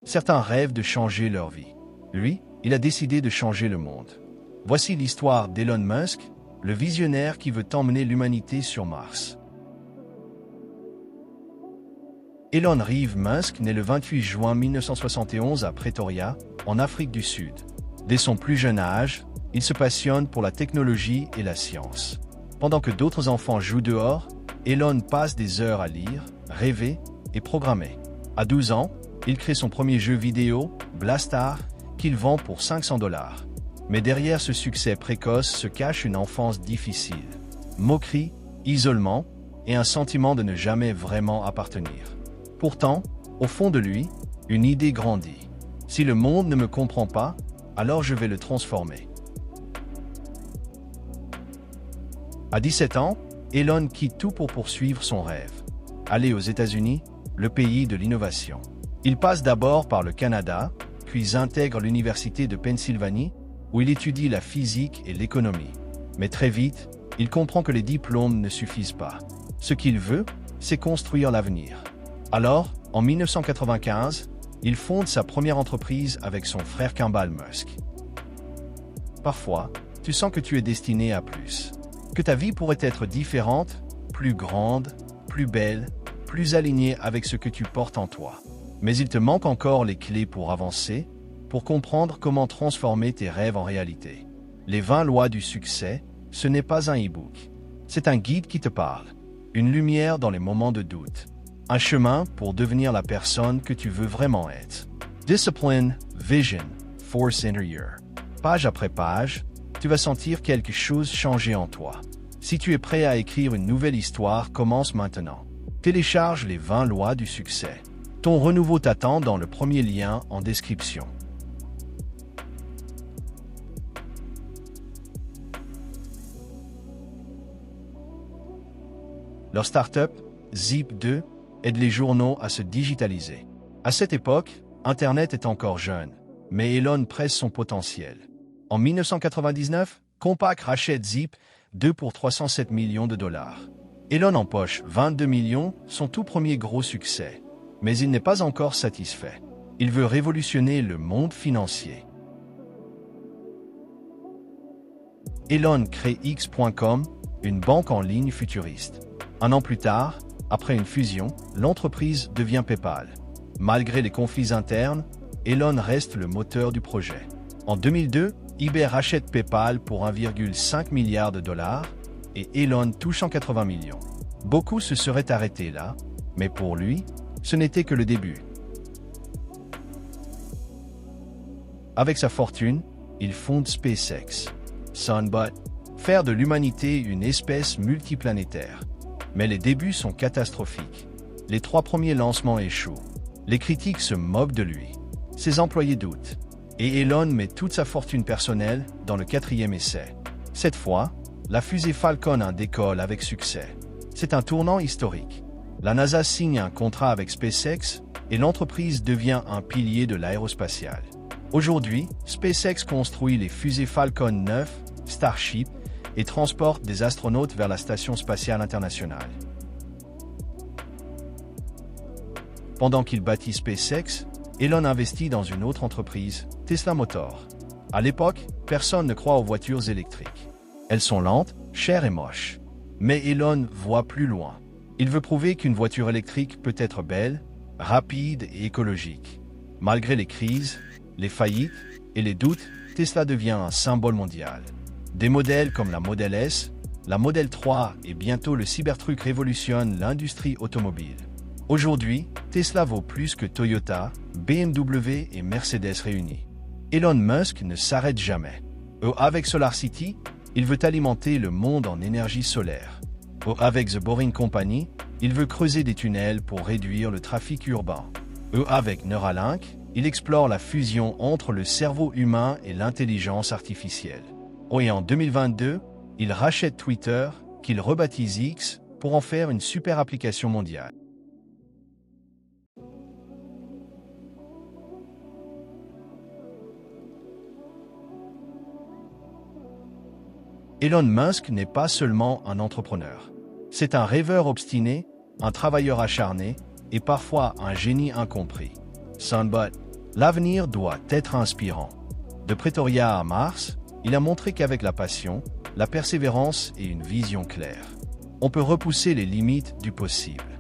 Certains rêvent de changer leur vie. Lui, il a décidé de changer le monde. Voici l'histoire d'Elon Musk, le visionnaire qui veut emmener l'humanité sur Mars. Elon Reeve Musk naît le 28 juin 1971 à Pretoria, en Afrique du Sud. Dès son plus jeune âge, il se passionne pour la technologie et la science. Pendant que d'autres enfants jouent dehors, Elon passe des heures à lire, rêver et programmer. À 12 ans, il crée son premier jeu vidéo, Blastar, qu'il vend pour $500. Mais derrière ce succès précoce se cache une enfance difficile. Moquerie, isolement et un sentiment de ne jamais vraiment appartenir. Pourtant, au fond de lui, une idée grandit. Si le monde ne me comprend pas, alors je vais le transformer. À 17 ans, Elon quitte tout pour poursuivre son rêve. Aller aux États-Unis, le pays de l'innovation. Il passe d'abord par le Canada, puis intègre l'université de Pennsylvanie, où il étudie la physique et l'économie. Mais très vite, il comprend que les diplômes ne suffisent pas. Ce qu'il veut, c'est construire l'avenir. Alors, en 1995, il fonde sa première entreprise avec son frère Kimball Musk. Parfois, tu sens que tu es destiné à plus. Que ta vie pourrait être différente, plus grande, plus belle, plus alignée avec ce que tu portes en toi. Mais il te manque encore les clés pour avancer, pour comprendre comment transformer tes rêves en réalité. Les 20 lois du succès, ce n'est pas un e-book. C'est un guide qui te parle. Une lumière dans les moments de doute. Un chemin pour devenir la personne que tu veux vraiment être. Discipline, vision, force intérieure. Page après page, tu vas sentir quelque chose changer en toi. Si tu es prêt à écrire une nouvelle histoire, commence maintenant. Télécharge les 20 lois du succès. Ton renouveau t'attend dans le premier lien en description. Leur start-up, Zip2, aide les journaux à se digitaliser. À cette époque, Internet est encore jeune, mais Elon presse son potentiel. En 1999, Compaq rachète Zip2 pour $307 millions. Elon empoche 22 millions, son tout premier gros succès. Mais il n'est pas encore satisfait. Il veut révolutionner le monde financier. Elon crée X.com, une banque en ligne futuriste. Un an plus tard, après une fusion, l'entreprise devient PayPal. Malgré les conflits internes, Elon reste le moteur du projet. En 2002, eBay rachète PayPal pour $1,5 milliard et Elon touche 180 millions. Beaucoup se seraient arrêtés là, mais pour lui, ce n'était que le début. Avec sa fortune, il fonde SpaceX. Sunbot, faire de l'humanité une espèce multiplanétaire. Mais les débuts sont catastrophiques. Les 3 premiers lancements échouent. Les critiques se moquent de lui. Ses employés doutent. Et Elon met toute sa fortune personnelle dans le 4e essai. Cette fois, la fusée Falcon 1 décolle avec succès. C'est un tournant historique. La NASA signe un contrat avec SpaceX et l'entreprise devient un pilier de l'aérospatiale. Aujourd'hui, SpaceX construit les fusées Falcon 9, Starship, et transporte des astronautes vers la Station spatiale internationale. Pendant qu'il bâtit SpaceX, Elon investit dans une autre entreprise, Tesla Motors. À l'époque, personne ne croit aux voitures électriques. Elles sont lentes, chères et moches. Mais Elon voit plus loin. Il veut prouver qu'une voiture électrique peut être belle, rapide et écologique. Malgré les crises, les faillites et les doutes, Tesla devient un symbole mondial. Des modèles comme la Model S, la Model 3 et bientôt le Cybertruck révolutionnent l'industrie automobile. Aujourd'hui, Tesla vaut plus que Toyota, BMW et Mercedes réunis. Elon Musk ne s'arrête jamais. Avec SolarCity, il veut alimenter le monde en énergie solaire. Avec The Boring Company, il veut creuser des tunnels pour réduire le trafic urbain. Avec Neuralink, il explore la fusion entre le cerveau humain et l'intelligence artificielle. Et en 2022, il rachète Twitter, qu'il rebaptise X, pour en faire une super application mondiale. Elon Musk n'est pas seulement un entrepreneur. C'est un rêveur obstiné, un travailleur acharné et parfois un génie incompris. Sunbot, L'avenir doit être inspirant. De Pretoria à Mars, il a montré qu'avec la passion, la persévérance et une vision claire, on peut repousser les limites du possible.